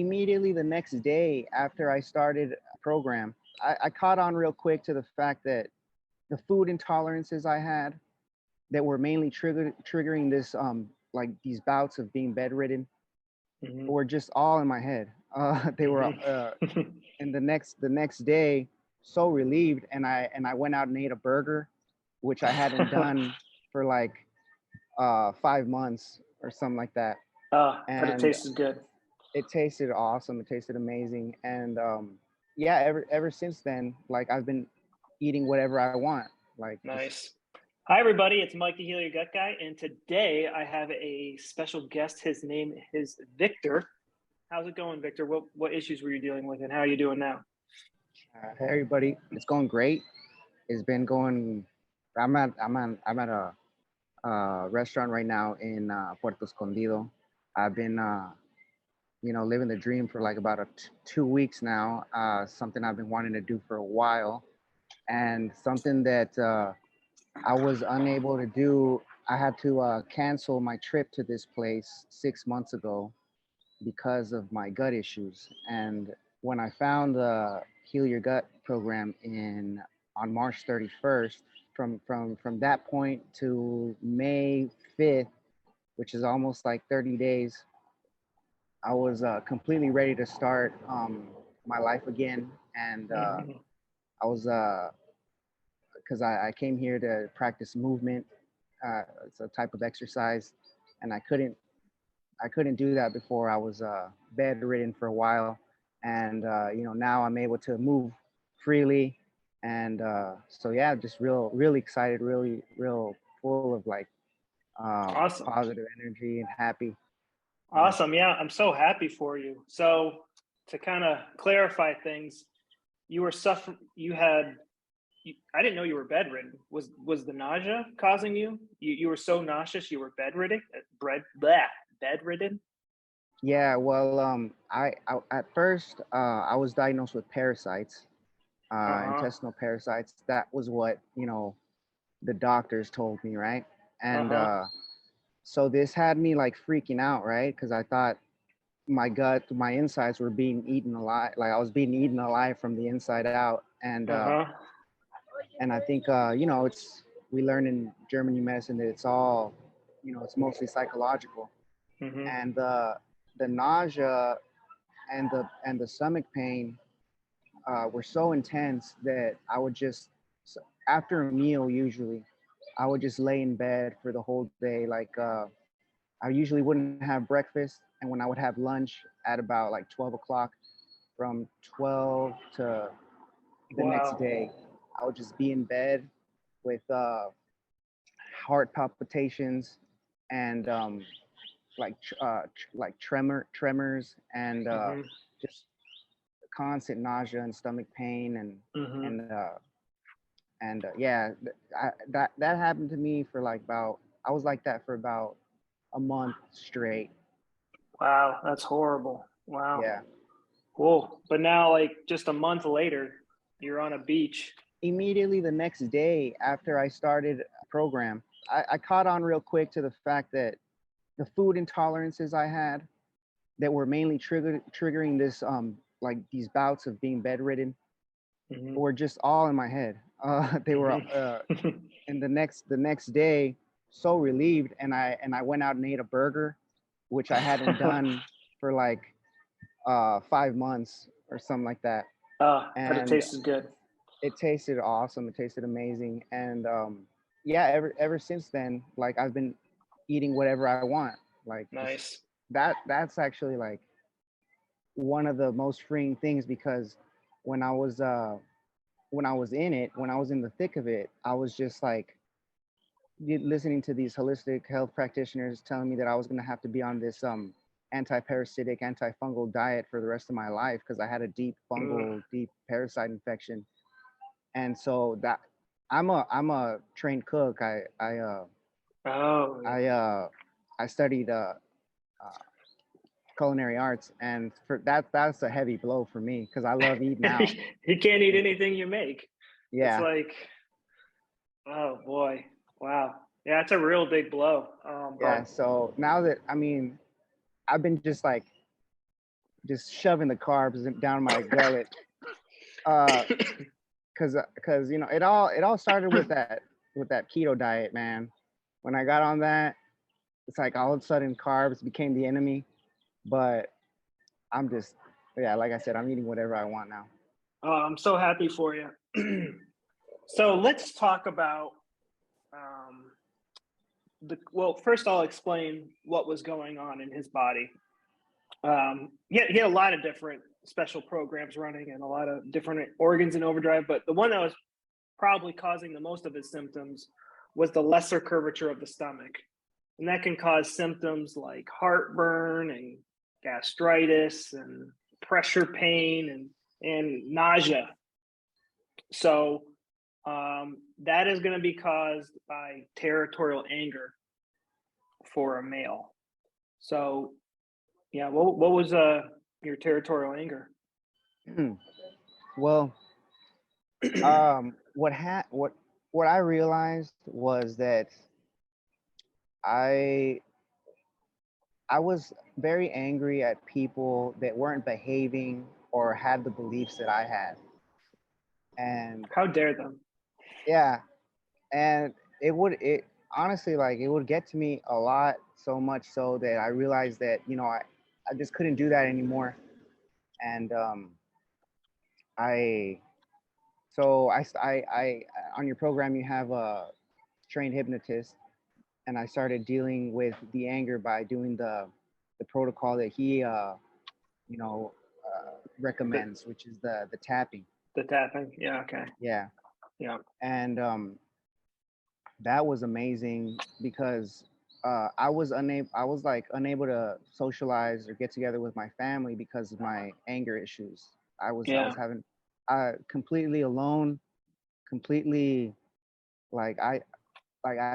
Immediately the next day after I started a program, I caught on real quick to the fact that the food intolerances I had that were mainly triggering this like these bouts of being bedridden Hmm. were just all in my head. They were Hmm. and the next day, so relieved, and I went out and ate a burger, which I hadn't done for like 5 months or something like that. But it And tasted good. it tasted awesome. It tasted amazing. And yeah, ever since then, like I've been eating whatever I want. Like just Nice. Hi, everybody. It's Mike, the Heal Your Gut Guy, and today I have a special guest. His name is Victor. How's it going, Victor? What issues were you dealing with, and how are you doing now? hey everybody, it's going great. It's been going. I'm at a restaurant right now in Puerto Escondido. I've been living the dream for like about 2 weeks now. Something I've been wanting to do for a while, and something that I was unable to do. I had to cancel my trip to this place 6 months ago because of my gut issues. And when I found the Heal Your Gut program in on March 31st, from that point to May 5th, which is almost like 30 days, I was completely ready to start my life again. And Hmm. I was because I came here to practice movement. It's a type of exercise, and I couldn't do that before. I was bedridden for a while, and now I'm able to move freely, and so yeah, just really excited, really real full of like Awesome. positive energy and happy. Yeah. Awesome. Yeah, I'm so happy for you. So, to kind of clarify things, you were suffering, I didn't know you were bedridden. Was the nausea causing you? You were so nauseous, you were bedridden? Yeah, well, I at first I was diagnosed with parasites, Uh-huh. intestinal parasites. That was what the doctors told me, right? And Uh-huh. so this had me like freaking out, right? Because I thought my gut, my insides were being eaten alive. Like I was being eaten alive from the inside out. Uh-huh. And I think it's we learn in German medicine that it's all it's mostly psychological. Mm-hmm. And the nausea and the stomach pain were so intense that I would just after a meal usually I would just lay in bed for the whole day. Like I usually wouldn't have breakfast, and when I would have lunch at about like 12 o'clock, from 12 to the next Wow. day, I would just be in bed with heart palpitations and like tremors and Mm-hmm. just constant nausea and stomach pain Mm-hmm. and uh, and yeah, that happened to me for like about I was like that for about a month straight. Wow, that's horrible. Wow. Yeah. Cool. But now, like just a month later, you're on a beach. Immediately the next day after I started a program, I caught on real quick to the fact that the food intolerances I had that were mainly triggering this like these bouts of being bedridden Mm-hmm. were just all in my head. They were Mm-hmm. and the next day, so relieved, and I went out and ate a burger, which I hadn't done for like 5 months or something like that. But it And tasted good. it tasted awesome. It tasted amazing. And yeah, ever since then, like I've been eating whatever I want. Like just Nice. that's actually like one of the most freeing things because when I was uh when I was in it, when I was in the thick of it, I was just like listening to these holistic health practitioners telling me that I was going to have to be on this anti-parasitic, antifungal diet for the rest of my life because I had a Ugh. deep parasite infection. And so that I'm a trained cook. Oh, yeah. I uh I studied culinary arts, and for that's a heavy blow for me because I love eating out. He can't eat anything you make. It's Yeah, like, oh boy, wow. Yeah, it's a real big blow. yeah. So now that I've been just like just shoving the carbs down my gullet. Uh, cause you know it all started with that keto diet, man. When I got on that, it's like all of a sudden carbs became the enemy. But I'm just, yeah, like I said, I'm eating whatever I want now. I'm so happy for you. So let's talk about um, well, first I'll explain what was going on in his body. He had a lot of different special programs running and a lot of different organs in overdrive, but the one that was probably causing the most of his symptoms was the lesser curvature of the stomach. And that can cause symptoms like heartburn and gastritis and pressure pain and nausea. So that is going to be caused by territorial anger for a male. So, yeah, what was your territorial anger? Well, what I realized was that I I was very angry at people that weren't behaving or had the beliefs that I had. And How dare them? yeah, and it honestly, like, it would get to me a lot, so much so that I realized that, you know, I just couldn't do that anymore. And I so I on your program you have a trained hypnotist, and I started dealing with the anger by doing the protocol that he you know The, recommends, which is the tapping. the tapping. Yeah. Okay. Yeah, Yeah. and that was amazing because I was like unable to socialize or get together with my family because of my anger issues. I Yeah. was having completely alone, completely, like I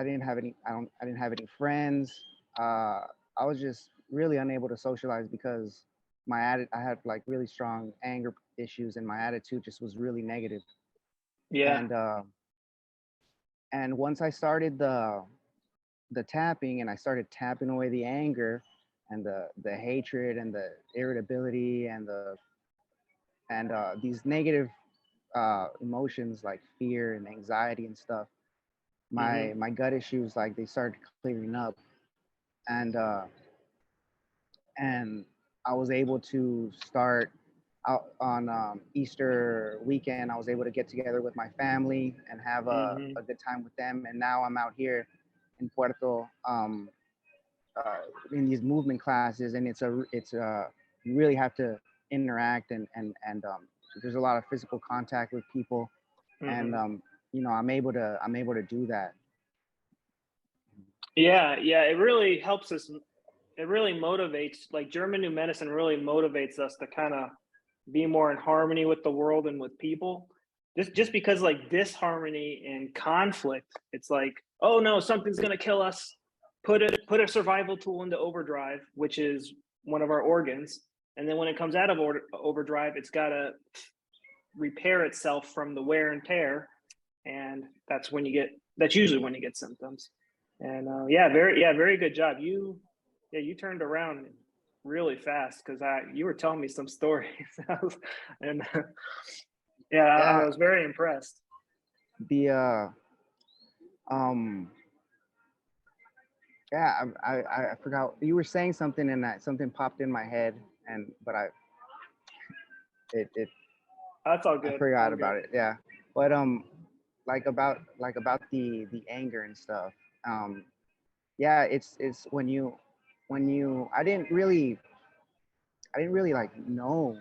didn't have any, I didn't have any friends. I was just really unable to socialize because I had like really strong anger issues, and my attitude just was really negative. Yeah. And once I started the tapping, and I started tapping away the anger and the hatred and the irritability and these negative emotions like fear and anxiety and stuff, Mm-hmm. my gut issues, like, they started clearing up. And and I was able to start out on Easter weekend. I was able to get together with my family and have Mm-hmm. a good time with them. And now I'm out here in Puerto, in these movement classes, and you really have to interact, and there's a lot of physical contact with people, and Mm-hmm. you know, I'm able to do that. Yeah. Yeah. It really helps us. It really motivates. Like German New Medicine really motivates us to kind of be more in harmony with the world and with people. Just because like disharmony and conflict, it's like, oh no, something's gonna kill us. Put a survival tool into overdrive, which is one of our organs, and then when it comes out of overdrive, it's got to repair itself from the wear and tear, and that's usually when you get symptoms. And very good job. You turned around really fast because you were telling me some stories, and yeah, I Yeah, was very impressed. the um yeah, I forgot you were saying something, and that something popped in my head, and but it That's all I good. forgot All good. about it. Yeah, but like about the anger and stuff. Um, yeah, it's when you I didn't really like know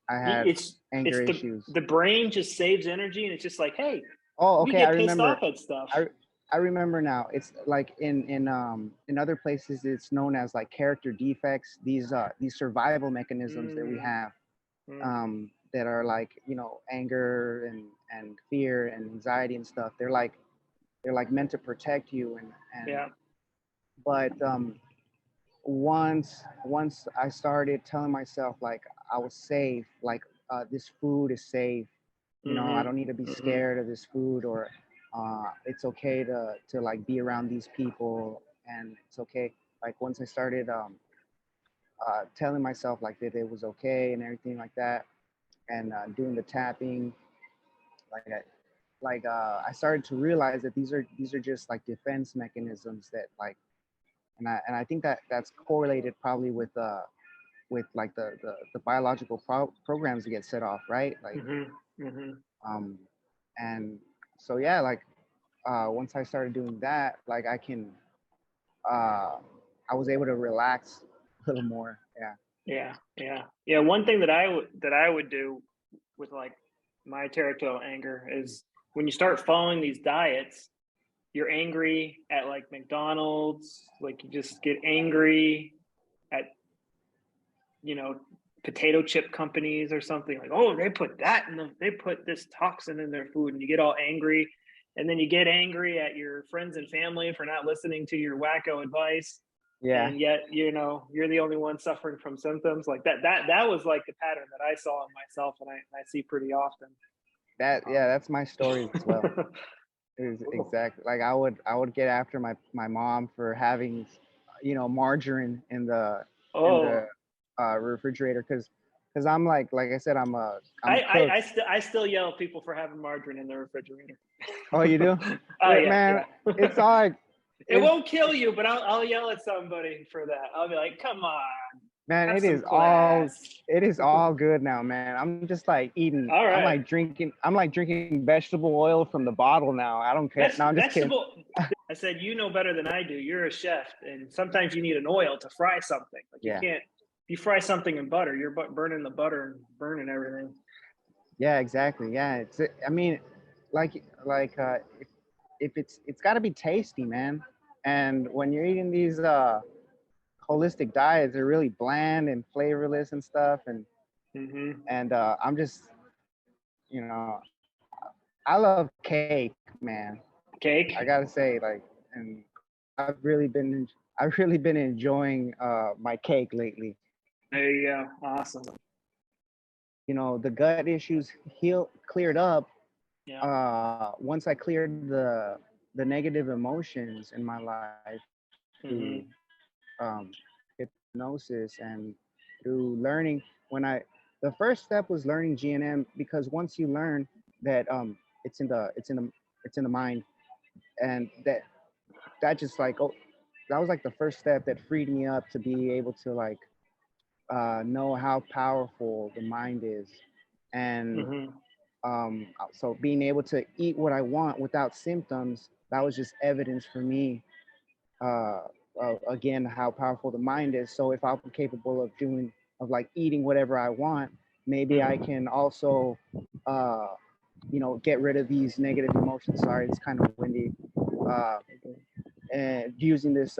I had It's anger issues. the brain just saves energy, and it's just like, hey, Oh, we okay, I get pissed off remember. at stuff. I I remember now. It's like in other places it's known as like character defects. These survival mechanisms that we Mm, have, mm, that are like, you know, anger and fear and anxiety and stuff. They're like meant to protect you, and yeah. but once I started telling myself like I was safe, like this food is safe, you know, I Mm-hmm. don't need to be Mm-hmm. scared of this food, or it's okay to like be around these people, and it's okay. Like once I started telling myself like that it was okay and everything like that, and doing the tapping, like I started to realize that these are just like defense mechanisms that like, and I think that that's correlated probably with like the biological programs that get set off, right? Like, um, and so yeah, like once I started doing that, like uh, I was able to relax a little more. Yeah. Yeah. One thing that I would do with like my territorial anger is when you start following these diets, you're angry at like McDonald's, like you just get angry at, you know, potato chip companies or something, like, oh, they put this toxin in their food, and you get all angry. And then you get angry at your friends and family for not listening to your wacko advice. Yeah. And yet, you know, you're the only one suffering from symptoms like that. That was like the pattern that I saw in myself, and I see pretty often. That's my story as well. Is exactly like I would get after my mom for having, you know, margarine in the Oh, refrigerator, because I'm like I said, I'm a cook. I still yell at people for having margarine in the refrigerator. Oh, you do? Oh yeah, Man, yeah. it's all like, It won't kill you, but I'll yell at somebody for that. I'll be like, "Come on, man, have it some is all class." it is all good now, man. I'm just like eating. All right. I'm like drinking vegetable oil from the bottle now. I don't care. No, I'm just kidding. Vegetable. I said, you know better than I do. You're a chef, and sometimes you need an oil to fry something. Like you Yeah. can't. If you fry something in butter, you're burning the butter and burning everything. Yeah, exactly. Yeah, I mean, if it's got to be tasty, man. And when you're eating these holistic diets, they're really bland and flavorless and stuff. And I'm just, you know, I love cake, man. Cake. I gotta say, like, and I've really been enjoying my cake lately. There you go. Awesome. You know, the gut issues cleared up. Yeah. Once I cleared the negative emotions in my life through hypnosis and through learning, the first step was learning GNM, because once you learn that it's in the mind, and that just like, oh, that was like the first step that freed me up to be able to like know how powerful the mind is. And so being able to eat what I want without symptoms, that was just evidence for me, again, how powerful the mind is. So if I'm capable of like eating whatever I want, maybe I can also get rid of these negative emotions. Sorry, it's kind of windy. And using this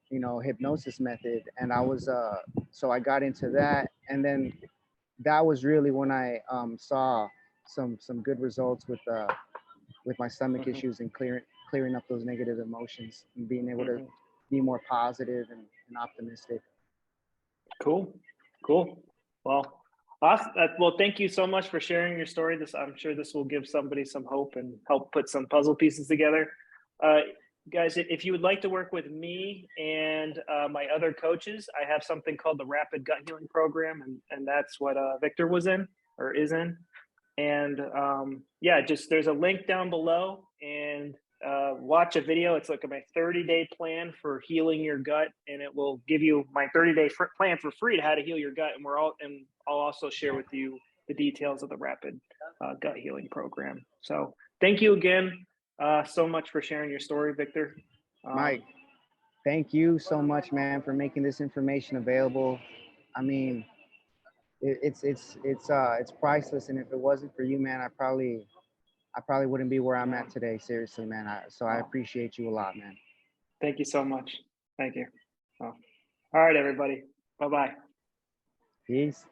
hypnosis method, and I was so I got into that, and then that was really when I saw some good results with my stomach issues, and clearing up those negative emotions and being able to be more positive and optimistic. Cool. Well, awesome. Well, thank you so much for sharing your story. I'm sure this will give somebody some hope and help put some puzzle pieces together. Guys, if you would like to work with me and my other coaches, I have something called the Rapid Gut Healing Program, and that's what Victor was in or is in. And just there's a link down below, and watch a video. It's like my 30-day plan for healing your gut, and it will give you my 30-day plan for free to how to heal your gut. And I'll also share with you the details of the Rapid Gut Healing Program. So thank you again so much for sharing your story, Victor. Mike, thank you so much, man, for making this information available. I mean, it's priceless, and if it wasn't for you, man, I probably wouldn't be where I'm at today. Seriously, man. I appreciate you a lot, man. Thank you so much. Thank you. All right, everybody. Bye-bye. Peace.